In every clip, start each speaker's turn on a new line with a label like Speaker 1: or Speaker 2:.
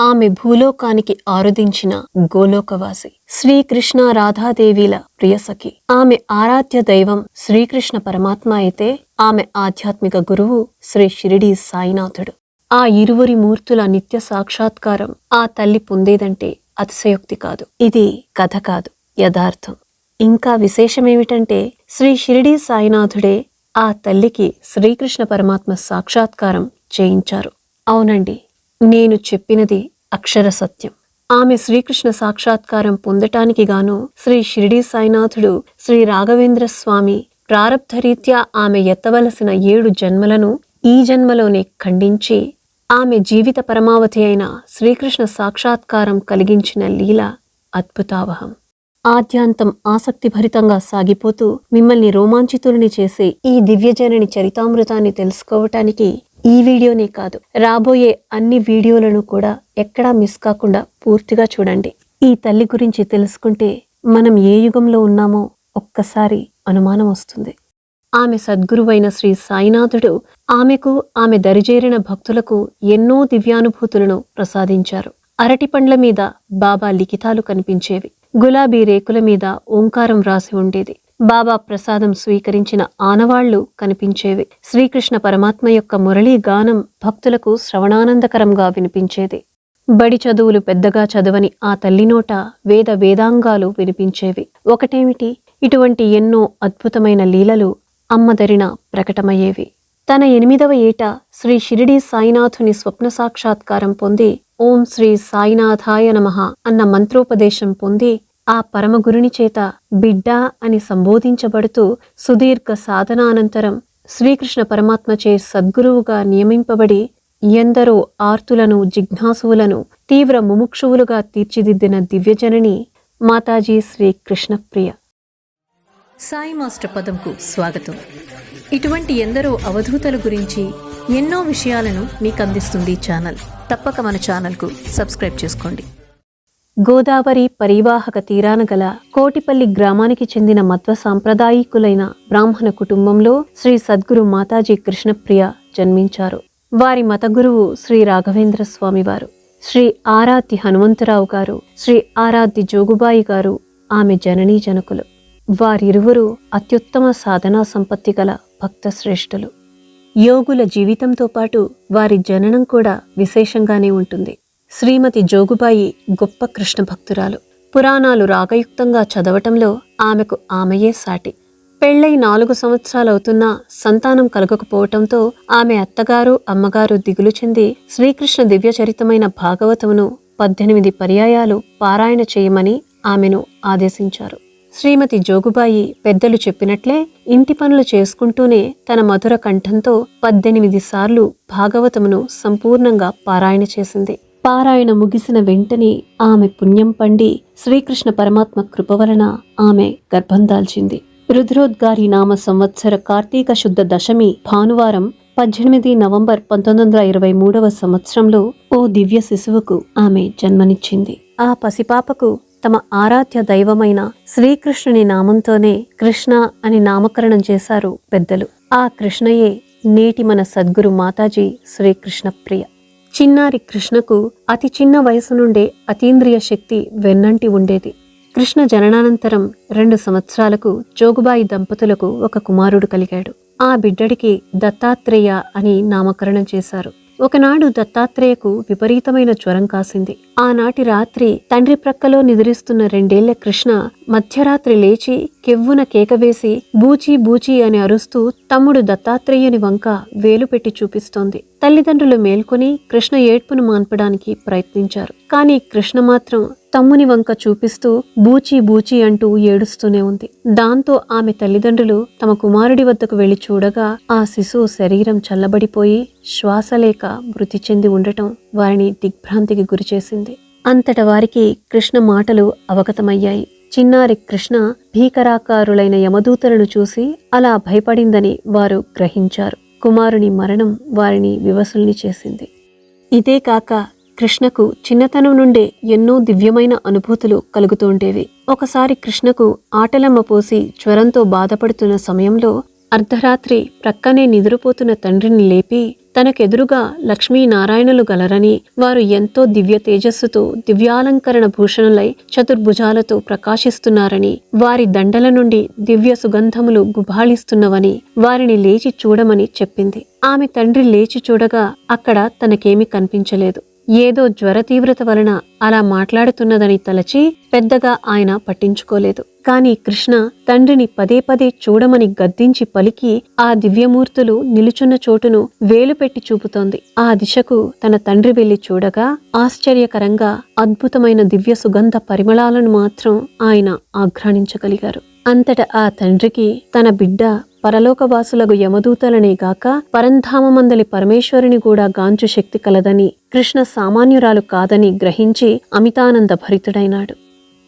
Speaker 1: ఆమె భూలోకానికి ఆరుదించిన గోలోకవాసి, శ్రీకృష్ణ రాధాదేవిల ప్రియసఖి. ఆమె ఆరాధ్య దైవం శ్రీకృష్ణ పరమాత్మ అయితే ఆమె ఆధ్యాత్మిక గురువు శ్రీ షిరిడీ సాయినాథుడు. ఆ ఇరువురి మూర్తుల నిత్య సాక్షాత్కారం ఆ తల్లి పొందేదంటే అతిశయోక్తి కాదు. ఇది కథ కాదు, యథార్థం. ఇంకా విశేషమేమిటంటే శ్రీ షిరిడీ సాయినాథుడే ఆ తల్లికి శ్రీకృష్ణ పరమాత్మ సాక్షాత్కారం చేయించారు. అవునండి, నేను చెప్పినది అక్షర సత్యం. ఆమె శ్రీకృష్ణ సాక్షాత్కారం పొందటానికి గాను శ్రీ షిరిడీ సాయినాథుడు శ్రీ రాఘవేంద్ర స్వామి ప్రారబ్ధరీత్యా ఆమె ఎత్తవలసిన 7 జన్మలను ఈ జన్మలోనే ఖండించి ఆమె జీవిత పరమావధి అయిన శ్రీకృష్ణ సాక్షాత్కారం కలిగించిన లీల అద్భుతావహం. ఆద్యాంతం ఆసక్తిభరితంగా సాగిపోతూ మిమ్మల్ని రోమాంచితుల్ని చేసే ఈ దివ్యజనని చరితామృతాన్ని తెలుసుకోవటానికి ఈ వీడియోనే కాదు, రాబోయే అన్ని వీడియోలను కూడా ఎక్కడా మిస్ కాకుండా పూర్తిగా చూడండి. ఈ తల్లి గురించి తెలుసుకుంటే మనం ఏ యుగంలో ఉన్నామో ఒక్కసారి అనుమానం వస్తుంది. ఆమె సద్గురువైన శ్రీ సాయినాథుడు ఆమెకు, ఆమె దరిజేరిన భక్తులకు ఎన్నో దివ్యానుభూతులను ప్రసాదించారు. అరటి పండ్ల మీద బాబా లిఖితాలు కనిపించేవి. గులాబీ రేకుల మీద ఓంకారం రాసి ఉండేది. బాబా ప్రసాదం స్వీకరించిన ఆనవాళ్లు కనిపించేవి. శ్రీకృష్ణ పరమాత్మ యొక్క మురళీ గానం భక్తులకు శ్రవణానందకరంగా వినిపించేది. బడి చదువులు పెద్దగా చదవని ఆ తల్లి నోట వేదాంగాలు వినిపించేవి. ఒకటేమిటి, ఇటువంటి ఎన్నో అద్భుతమైన లీలలు అమ్మదరిన ప్రకటమయ్యేవి. తన 8వ ఏట శ్రీ షిరిడీ సాయినాథుని స్వప్న సాక్షాత్కారం పొంది ఓం శ్రీ సాయినాథాయ నమః అన్న మంత్రోపదేశం పొంది ఆ పరమగురుని చేత బిడ్డా అని సంబోధించబడుతూ సుదీర్ఘ సాధనానంతరం శ్రీకృష్ణ పరమాత్మచే సద్గురువుగా నియమింపబడి ఎందరో ఆర్తులను, జిజ్ఞాసువులను తీవ్ర ముముక్షువులుగా తీర్చిదిద్దిన దివ్యజనని మాతాజీ శ్రీ కృష్ణప్రియ. సాయి మాస్టర్ పదంకు స్వాగతం. ఇటువంటి ఎందరో అవధూతల గురించి ఎన్నో విషయాలను మీకు అందిస్తుంది ఛానల్. తప్పక మన ఛానల్కు సబ్స్క్రైబ్ చేసుకోండి. గోదావరి పరివాహక తీరాన గల కోటిపల్లి గ్రామానికి చెందిన మధ్వ సాంప్రదాయికులైన బ్రాహ్మణ కుటుంబంలో శ్రీ సద్గురు మాతాజీ కృష్ణప్రియ జన్మించారు. వారి మతగురువు శ్రీ రాఘవేంద్ర స్వామివారు, శ్రీ ఆరాధ్య హనుమంతరావు గారు, శ్రీ ఆరాధ్య జోగుబాయి గారు ఆమె జననీ జనకులు. వారిరువురు అత్యుత్తమ సాధనా సంపత్తి గల భక్త శ్రేష్ఠులు. యోగుల జీవితంతో పాటు వారి జననం కూడా విశేషంగానే ఉంటుంది. శ్రీమతి జోగుబాయి గొప్ప కృష్ణ భక్తురాలు. పురాణాలు రాగయుక్తంగా చదవటంలో ఆమెకు ఆమెయే సాటి. పెళ్లై 4 సంవత్సరాలవుతున్నా సంతానం కలగకపోవటంతో ఆమె అత్తగారు, అమ్మగారు దిగులు చెంది శ్రీకృష్ణ దివ్యచరితమైన భాగవతమును 18 పర్యాయాలు పారాయణ చేయమని ఆమెను ఆదేశించారు. శ్రీమతి జోగుబాయి పెద్దలు చెప్పినట్లే ఇంటి పనులు చేసుకుంటూనే తన మధుర కంఠంతో 18 సార్లు భాగవతమును సంపూర్ణంగా పారాయణ చేసింది. పారాయణ ముగిసిన వెంటనే ఆమె పుణ్యం పండి శ్రీకృష్ణ పరమాత్మ కృప వలన ఆమె గర్భం దాల్చింది. రుద్రోద్గారి నామ సంవత్సర కార్తీక శుద్ధ దశమి భానువారం 18 నవంబర్ 1923వ సంవత్సరంలో ఓ దివ్య శిశువుకు ఆమె జన్మనిచ్చింది. ఆ పసిపాపకు తమ ఆరాధ్య దైవమైన శ్రీకృష్ణుని నామంతోనే కృష్ణ అని నామకరణం చేశారు పెద్దలు. ఆ కృష్ణయే నేటి మన సద్గురు మాతాజీ శ్రీకృష్ణప్రియ. చిన్నారి కృష్ణకు అతి చిన్న వయసు నుండే అతీంద్రియ శక్తి వెన్నంటి ఉండేది. కృష్ణ జననానంతరం 2 సంవత్సరాలకు జోగుబాయి దంపతులకు ఒక కుమారుడు కలిగాడు. ఆ బిడ్డడికి దత్తాత్రేయ అని నామకరణం చేశారు. ఒకనాడు దత్తాత్రేయకు విపరీతమైన జ్వరం కాసింది. ఆనాటి రాత్రి తండ్రి ప్రక్కలో నిద్రిస్తున్న 2 ఏళ్ల కృష్ణ మధ్యరాత్రి లేచి కెవ్వున కేకవేసి బూచీ బూచీ అని అరుస్తూ తమ్ముడు దత్తాత్రేయుని వంక వేలు పెట్టి చూపిస్తోంది. తల్లిదండ్రులు మేల్కొని కృష్ణ ఏడ్పును మాన్పడానికి ప్రయత్నించారు. కానీ కృష్ణ మాత్రం తమ్ముని వంక చూపిస్తూ బూచీ బూచీ అంటూ ఏడుస్తూనే ఉంది. దాంతో ఆమె తల్లిదండ్రులు తమ కుమారుడి వద్దకు వెళ్లి చూడగా ఆ శిశువు శరీరం చల్లబడిపోయి శ్వాసలేక మృతి చెంది ఉండటం వారిని దిగ్భ్రాంతికి గురిచేసింది. అంతట వారికి కృష్ణ మాటలు అవగతమయ్యాయి. చిన్నారి కృష్ణ భీకరాకారులైన యమదూతలను చూసి అలా భయపడిందని వారు గ్రహించారు. కుమారుని మరణం వారిని వివసుల్ని చేసింది. ఇదే కాక కృష్ణకు చిన్నతనం నుండే ఎన్నో దివ్యమైన అనుభూతులు కలుగుతుండేవి. ఒకసారి కృష్ణకు ఆటలమ్మ పోసి జ్వరంతో బాధపడుతున్న సమయంలో అర్ధరాత్రి ప్రక్కనే నిద్రపోతున్న తండ్రిని లేపి తనకెదురుగా లక్ష్మీనారాయణులు గలరని, వారు ఎంతో దివ్య తేజస్సుతో దివ్యాలంకరణ భూషణులై చతుర్భుజాలతో ప్రకాశిస్తున్నారని, వారి దండల నుండి దివ్య సుగంధములు గుబాళిస్తున్నవని, వారిని లేచి చూడమని చెప్పింది. ఆమె తండ్రి లేచి చూడగా అక్కడ తనకేమీ కనిపించలేదు. ఏదో జ్వర తీవ్రత వలన అలా మాట్లాడుతున్నదని తలచి పెద్దగా ఆయన పట్టించుకోలేదు. కాని కృష్ణ తండ్రిని పదే పదే చూడమని గద్దించి పలికి ఆ దివ్యమూర్తులు నిలుచున్న చోటును వేలు పెట్టి చూపుతోంది. ఆ దిశకు తన తండ్రి వెళ్లి చూడగా ఆశ్చర్యకరంగా అద్భుతమైన దివ్య సుగంధ పరిమళాలను మాత్రం ఆయన ఆఘ్రాణించగలిగారు. అంతట ఆ తండ్రికి తన బిడ్డ పరలోకవాసులకు యమదూతలనేగాక పరంధామమందలి పరమేశ్వరుని కూడా గాంచు శక్తి కలదని, కృష్ణ సామాన్యురాలు కాదని గ్రహించి అమితానంద భరితుడైనాడు.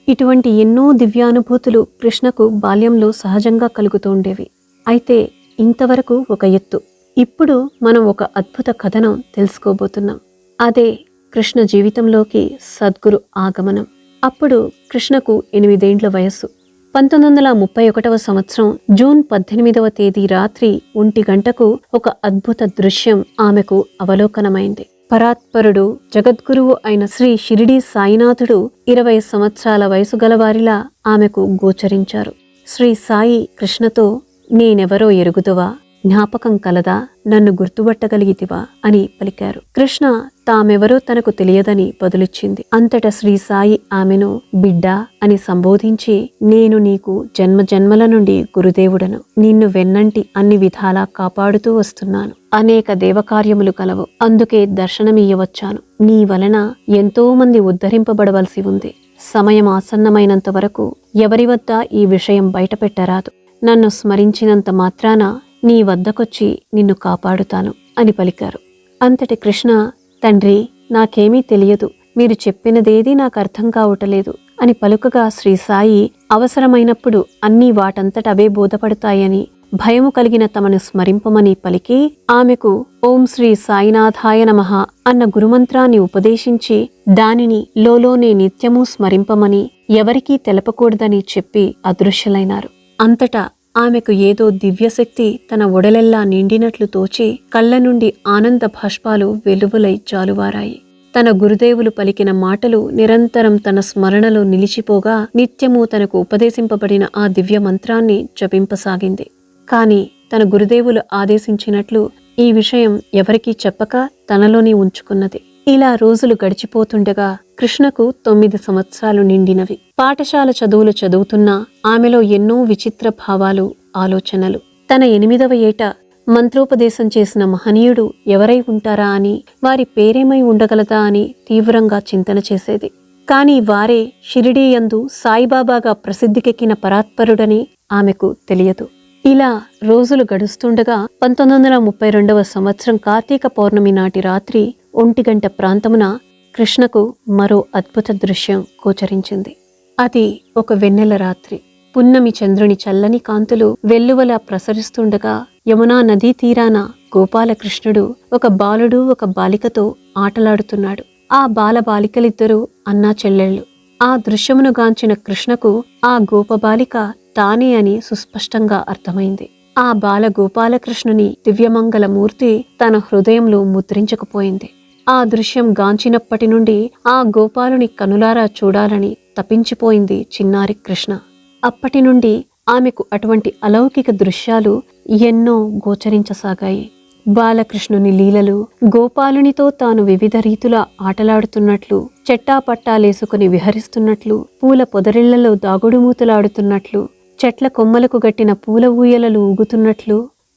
Speaker 1: ఇటువంటి ఎన్నో దివ్యానుభూతులు కృష్ణకు బాల్యంలో సహజంగా కలుగుతూండేవి. అయితే ఇంతవరకు ఒక ఎత్తు. ఇప్పుడు మనం ఒక అద్భుత కథనం తెలుసుకోబోతున్నాం. అదే కృష్ణ జీవితంలోకి సద్గురు ఆగమనం. అప్పుడు కృష్ణకు 8 ఏండ్ల వయస్సు. 1931 సంవత్సరం జూన్ 18వ తేదీ రాత్రి 1 గంటకు ఒక అద్భుత దృశ్యం ఆమెకు అవలోకనమైంది. పరాత్పరుడు జగద్గురువు అయిన శ్రీ షిరిడీ సాయినాథుడు 20 సంవత్సరాల వయసు గలవారిలా ఆమెకు గోచరించారు. శ్రీ సాయి కృష్ణతో, నేనెవరో ఎరుగుదువా, జ్ఞాపకం కలదా, నన్ను గుర్తుపట్టగలిగితివా అని పలికారు. కృష్ణ తామెవరో తనకు తెలియదని బదులిచ్చింది. అంతటా శ్రీ సాయి ఆమెను బిడ్డా అని సంబోధించి, నేను నీకు జన్మజన్మల నుండి గురుదేవుడను, నిన్ను వెన్నంటి అన్ని విధాలా కాపాడుతూ వస్తున్నాను. అనేక దేవకార్యములు కలవు, అందుకే దర్శనమియ్యవచ్చాను. నీ వలన ఎంతో మంది ఉద్ధరింపబడవలసి ఉంది. సమయం ఆసన్నమైనంత వరకు ఎవరి వద్ద ఈ విషయం బయటపెట్టరాదు. నన్ను స్మరించినంత మాత్రాన నీ వద్దకొచ్చి నిన్ను కాపాడుతాను అని పలికారు. అంతటి కృష్ణ, తండ్రి నాకేమీ తెలియదు, మీరు చెప్పినదేదీ నాకు అర్థం కావటలేదు అని పలుకగా శ్రీ సాయి అవసరమైనప్పుడు అన్నీ వాటంతట అవే బోధపడతాయని, భయము కలిగిన తమను స్మరింపమని పలికి ఆమెకు ఓం శ్రీ సాయినాథాయ నమః అన్న గురుమంత్రాన్ని ఉపదేశించి దానిని లోలోనే నిత్యమూ స్మరింపమని, ఎవరికీ తెలపకూడదని చెప్పి అదృశ్యులైనారు. అంతటా ఆమెకు ఏదో దివ్యశక్తి తన ఒడలెల్లా నిండినట్లు తోచి కళ్ళ నుండి ఆనంద భాష్పాలు వెలువలై జాలువారాయి. తన గురుదేవులు పలికిన మాటలు నిరంతరం తన స్మరణలో నిలిచిపోగా నిత్యము తనకు ఉపదేశింపబడిన ఆ దివ్య మంత్రాన్ని జపింపసాగింది. కాని తన గురుదేవులు ఆదేశించినట్లు ఈ విషయం ఎవరికీ చెప్పక తనలోనే ఉంచుకున్నది. ఇలా రోజులు గడిచిపోతుండగా కృష్ణకు 9 సంవత్సరాలు నిండినవి. పాఠశాల చదువులు చదువుతున్నా ఆమెలో ఎన్నో విచిత్ర భావాలు, ఆలోచనలు. తన 8వ ఏట మంత్రోపదేశం చేసిన మహనీయుడు ఎవరై ఉంటారా అని, వారి పేరేమై ఉండగలదా అని తీవ్రంగా చింతన చేసేది. కాని వారే షిరిడీ యందు సాయిబాబాగా ప్రసిద్ధికెక్కిన పరాత్పరుడని ఆమెకు తెలియదు. ఇలా రోజులు గడుస్తుండగా 1932వ సంవత్సరం కార్తీక పౌర్ణమి నాటి రాత్రి 1 గంట ప్రాంతమున కృష్ణకు మరో అద్భుత దృశ్యం గోచరించింది. అది ఒక వెన్నెల రాత్రి. పున్నమి చంద్రుని చల్లని కాంతులు వెల్లువలా ప్రసరిస్తుండగా యమునా నదీ తీరాన గోపాలకృష్ణుడు ఒక బాలుడు ఒక బాలికతో ఆటలాడుతున్నాడు. ఆ బాలబాలికలిద్దరూ అన్నా చెల్లెళ్ళు. ఆ దృశ్యమును గాంచిన కృష్ణకు ఆ గోపబాలిక తానే అని సుస్పష్టంగా అర్థమైంది. ఆ బాల గోపాలకృష్ణుని దివ్యమంగళ మూర్తి తన హృదయంలో ముద్రించకపోయింది. ఆ దృశ్యం గాంచినప్పటి నుండి ఆ గోపాలుని కనులారా చూడాలని తపించిపోయింది చిన్నారి కృష్ణ. అప్పటి నుండి ఆమెకు అటువంటి అలౌకిక దృశ్యాలు ఎన్నో గోచరించసాగాయి. బాలకృష్ణుని లీలలు, గోపాలునితో తాను వివిధ రీతుల ఆటలాడుతున్నట్లు, చెట్టాపట్టాలేసుకుని విహరిస్తున్నట్లు, పూల పొదరిళ్లలో దాగుడుమూతలాడుతున్నట్లు, చెట్ల కొమ్మలకు గట్టిన పూల ఊయలలు ఊగుతున్నట్లు,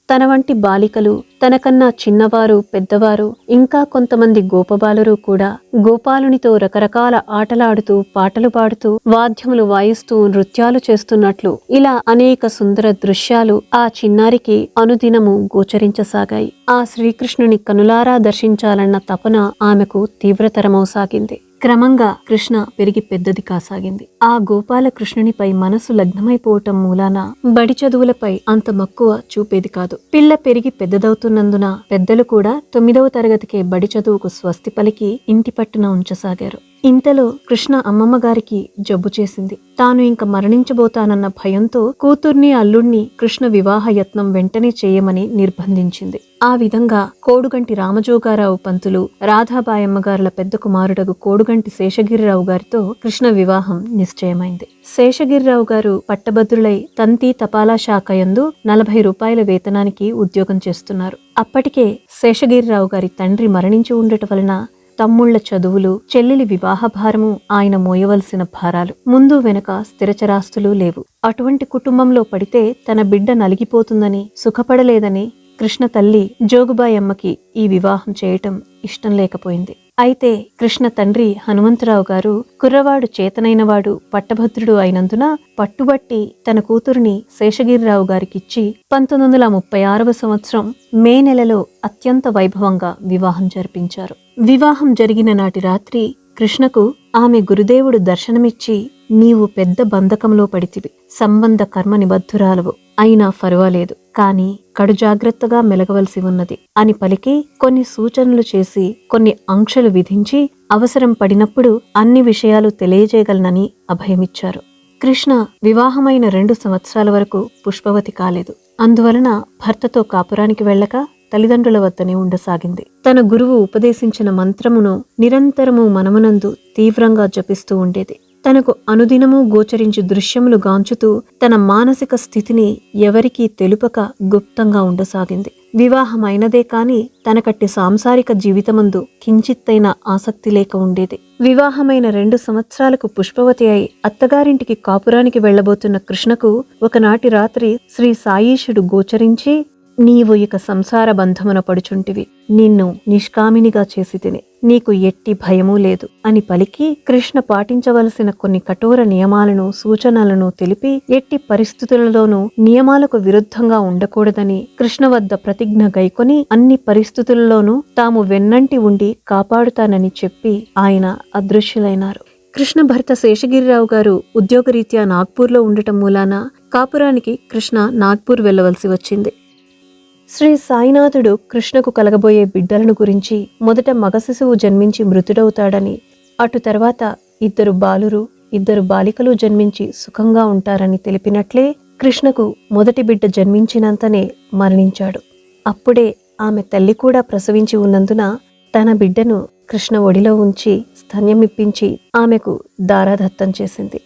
Speaker 1: తన వంటి బాలికలు, తనకన్నా చిన్నవారు పెద్దవారు ఇంకా కొంతమంది గోపబాలురు కూడా గోపాలునితో రకరకాల ఆటలాడుతూ పాటలు పాడుతూ వాద్యములు వాయిస్తూ నృత్యాలు చేస్తున్నట్లు ఇలా అనేక సుందర దృశ్యాలు ఆ చిన్నారికి అనుదినము గోచరించసాగాయి. ఆ శ్రీకృష్ణుని కనులారా దర్శించాలన్న తపన ఆమెకు తీవ్రతరమవసాగింది. క్రమంగా కృష్ణ పెరిగి పెద్దది కాసాగింది. ఆ గోపాలకృష్ణునిపై మనసు లగ్నమైపోవటం మూలాన బడి చదువులపై అంత మక్కువ చూపేది కాదు. పిల్ల పెరిగి పెద్దదవుతున్నందున పెద్దలు కూడా 9వ తరగతికే బడి చదువుకు స్వస్తి పలికి ఇంటి పట్టున ఉంచసాగారు. ఇంతలో కృష్ణ అమ్మమ్మ గారికి జబ్బు చేసింది. తాను ఇంక మరణించబోతానన్న భయంతో కూతుర్ని అల్లుణ్ణి కృష్ణ వివాహ యత్నం వెంటనే చేయమని నిర్బంధించింది. ఆ విధంగా కోడుగంటి రామజోగారావు పంతులు, రాధాబాయమ్మగారుల పెద్ద కుమారుడగు కోడుగంటి శేషగిరిరావు గారితో కృష్ణ వివాహం నిశ్చయమైంది. శేషగిరిరావు గారు పట్టభద్రులై తంతి తపాలా శాఖ యందు 40 రూపాయల వేతనానికి ఉద్యోగం చేస్తున్నారు. అప్పటికే శేషగిరిరావు గారి తండ్రి మరణించి ఉండటం వలన తమ్ముళ్ల చదువులు, చెల్లెలి వివాహ భారము ఆయన మోయవలసిన భారాలు. ముందు వెనక స్థిరచరాస్తులు లేవు. అటువంటి కుటుంబంలో పడితే తన బిడ్డ నలిగిపోతుందని, సుఖపడలేదని కృష్ణ తల్లి జోగుబాయమ్మకి ఈ వివాహం చేయటం ఇష్టం లేకపోయింది. అయితే కృష్ణ తండ్రి హనుమంతరావు గారు కుర్రవాడు, చేతనైనవాడు, పట్టభద్రుడు అయినందున పట్టుబట్టి తన కూతురిని శేషగిరిరావు గారికిచ్చి 1936వ సంవత్సరం మే నెలలో అత్యంత వైభవంగా వివాహం జరిపించారు. వివాహం జరిగిన నాటి రాత్రి కృష్ణకు ఆమె గురుదేవుడు దర్శనమిచ్చి, నీవు పెద్ద బంధకంలో పడితివి, సంబంధ కర్మ నిబద్ధురాలవు, అయినా ఫర్వాలేదు, కాని కడు జాగ్రత్తగా మెలగవలసి ఉన్నది అని పలికి కొన్ని సూచనలు చేసి కొన్ని ఆంక్షలు విధించి అవసరం పడినప్పుడు అన్ని విషయాలు తెలియజేయగలనని అభయమిచ్చారు. కృష్ణ వివాహమైన 2 సంవత్సరాల వరకు పుష్పవతి కాలేదు. అందువలన భర్తతో కాపురానికి వెళ్ళక తల్లిదండ్రుల వద్దనే ఉండసాగింది. తన గురువు ఉపదేశించిన మంత్రమును నిరంతరము మనమునందు తీవ్రంగా జపిస్తూ ఉండేది. తనకు అనుదినము గోచరించు దృశ్యములు గాంచుతూ తన మానసిక స్థితిని ఎవరికీ తెలుపక గుప్తంగా ఉండసాగింది. వివాహమైనదే కాని తనకట్టి సాంసారిక జీవితమందు కించిత్తైన ఆసక్తి లేక ఉండేది. వివాహమైన 2 సంవత్సరాలకు పుష్పవతి అయి అత్తగారింటికి కాపురానికి వెళ్లబోతున్న కృష్ణకు ఒకనాటి రాత్రి శ్రీ సాయీశుడు గోచరించి, నీవు ఇక సంసార బంధమున పడుచుంటివి, నిన్ను నిష్కామినిగా చేసి తిని, నీకు ఎట్టి భయమూ లేదు అని పలికి కృష్ణ పాటించవలసిన కొన్ని కఠోర నియమాలను, సూచనలను తెలిపి ఎట్టి పరిస్థితులలోనూ నియమాలకు విరుద్ధంగా ఉండకూడదని కృష్ణ వద్ద ప్రతిజ్ఞ గైకొని అన్ని పరిస్థితులలోనూ తాము వెన్నంటి ఉండి కాపాడుతానని చెప్పి ఆయన అదృశ్యులైనారు. కృష్ణ భర్త శేషగిరిరావు గారు ఉద్యోగరీత్యా నాగ్పూర్లో ఉండటం మూలాన కాపురానికి కృష్ణ నాగ్పూర్ వెళ్లవలసి వచ్చింది. శ్రీ సాయినాథుడు కృష్ణకు కలగబోయే బిడ్డలను గురించి మొదట మగ శిశువు జన్మించి మృతుడవుతాడని, అటు తర్వాత 2 బాలురు 2 బాలికలు జన్మించి సుఖంగా ఉంటారని తెలిపినట్లే కృష్ణకు మొదటి బిడ్డ జన్మించినంతనే మరణించాడు. అప్పుడే ఆమె తల్లి కూడా ప్రసవించి ఉన్నందున తన బిడ్డను కృష్ణ ఒడిలో ఉంచి స్తన్యమిప్పించి ఆమెకు దారాదత్తం చేసింది.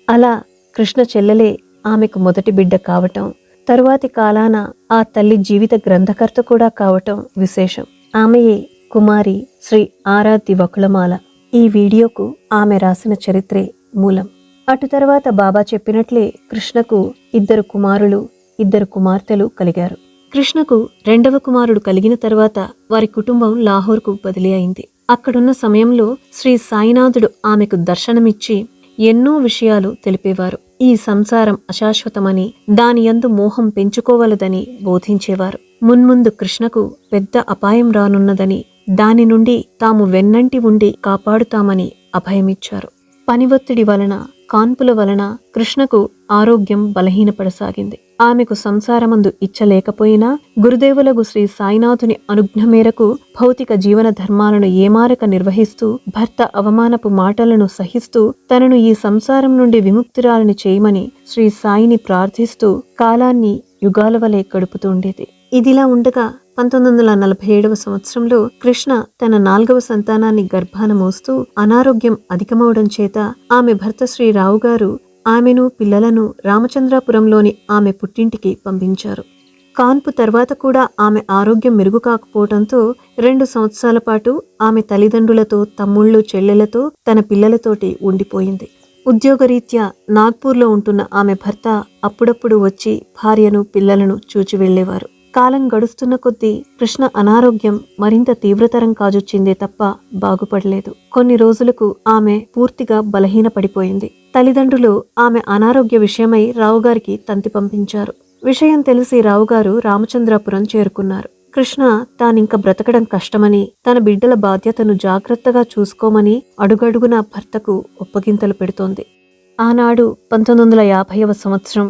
Speaker 1: అలా కృష్ణ చెల్లెలే ఆమెకు మొదటి బిడ్డ కావటం, తరువాతి కాలాన ఆ తల్లి జీవిత గ్రంథకర్త కూడా కావటం విశేషం. ఆమెయే కుమారి శ్రీ ఆరాధ్య వకుళమాల. ఈ వీడియోకు ఆమె రాసిన చరిత్రే మూలం. అటు తర్వాత బాబా చెప్పినట్లే కృష్ణకు 2 కుమారులు 2 కుమార్తెలు కలిగారు. కృష్ణకు 2వ కుమారుడు కలిగిన తర్వాత వారి కుటుంబం లాహోర్కు బదిలీ అయింది. అక్కడున్న సమయంలో శ్రీ సాయినాథుడు ఆమెకు దర్శనమిచ్చి ఎన్నో విషయాలు తెలిపేవారు. ఈ సంసారం అశాశ్వతమని, దాని యందు మోహం పెంచుకోవలదని బోధించేవారు. మున్ముందు కృష్ణకు పెద్ద అపాయం రానున్నదని, దాని నుండి తాము వెన్నంటి ఉండి కాపాడుతామని అభయమిచ్చారు. పని ఒత్తిడి వలన, కాన్పుల వలన కృష్ణకు ఆరోగ్యం బలహీనపడసాగింది. ఆమెకు సంసారమందు ఇచ్చలేకపోయినా గురుదేవులకు శ్రీ సాయినాథుని అనుజ్ఞ మేరకు భౌతిక జీవన ధర్మాలను ఏమారక నిర్వహిస్తూ, భర్త అవమానపు మాటలను సహిస్తూ తనను ఈ సంసారం నుండి విముక్తురాలని చేయమని శ్రీ సాయిని ప్రార్థిస్తూ కాలాన్ని యుగాల వలె గడుపుతుండేది. ఇదిలా ఉండగా 1947వ సంవత్సరంలో కృష్ణ తన 4వ సంతానాన్ని గర్భాన మోస్తూ అనారోగ్యం అధికమవడం చేత ఆమె భర్త శ్రీ రావు గారు ఆమెను, పిల్లలను రామచంద్రాపురంలోని ఆమె పుట్టింటికి పంపించారు. కాన్పు తర్వాత కూడా ఆమె ఆరోగ్యం మెరుగు కాకపోవడంతో 2 సంవత్సరాల పాటు ఆమె తల్లిదండ్రులతో, తమ్ముళ్ళు, చెల్లెలతో, తన పిల్లలతోటి ఉండిపోయింది. ఉద్యోగరీత్యా నాగ్పూర్లో ఉంటున్న ఆమె భర్త అప్పుడప్పుడు వచ్చి భార్యను, పిల్లలను చూచి వెళ్లేవారు. కాలం గడుస్తున్న కొద్దీ కృష్ణ అనారోగ్యం మరింత తీవ్రతరం కాజొచ్చిందే తప్ప బాగుపడలేదు. కొన్ని రోజులకు ఆమె పూర్తిగా బలహీనపడిపోయింది. తల్లిదండ్రులు ఆమె అనారోగ్య విషయమై రావుగారికి తంతి పంపించారు. విషయం తెలిసి రావుగారు రామచంద్రాపురం చేరుకున్నారు. కృష్ణ తానింక బ్రతకడం కష్టమని, తన బిడ్డల బాధ్యతను జాగ్రత్తగా చూసుకోమని అడుగడుగునా భర్తకు ఒప్పగింతలు పెడుతోంది. ఆనాడు 1950వ సంవత్సరం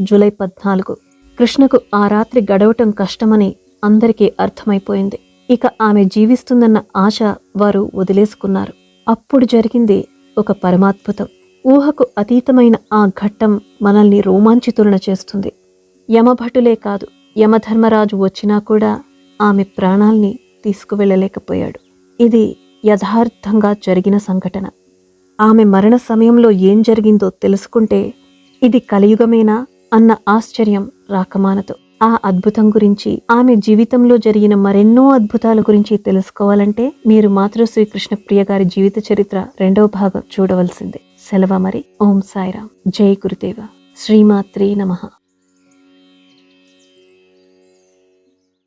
Speaker 1: జూలై 14 కృష్ణకు ఆ రాత్రి గడవటం కష్టమని అందరికీ అర్థమైపోయింది. ఇక ఆమె జీవిస్తుందన్న ఆశ వారు వదిలేసుకున్నారు. అప్పుడు జరిగింది ఒక పరమాద్భుతం. ఊహకు అతీతమైన ఆ ఘట్టం మనల్ని రోమాంచితులను చేస్తుంది. యమభటులే కాదు, యమధర్మరాజు వచ్చినా కూడా ఆమె ప్రాణాల్ని తీసుకువెళ్ళలేకపోయాడు. ఇది యథార్థంగా జరిగిన సంఘటన. ఆమె మరణ సమయంలో ఏం జరిగిందో తెలుసుకుంటే ఇది కలియుగమేనా అన్న ఆశ్చర్యం రాకమానదు. ఆ అద్భుతం గురించి, ఆమె జీవితంలో జరిగిన మరెన్నో అద్భుతాల గురించి తెలుసుకోవాలంటే మీరు మాతృశ్రీ కృష్ణ ప్రియ గారి జీవిత చరిత్ర 2వ భాగం చూడవలసిందే. సెలవు మరి. ఓం సాయిరాం. జై గురుదేవ. శ్రీమాత్రే నమః.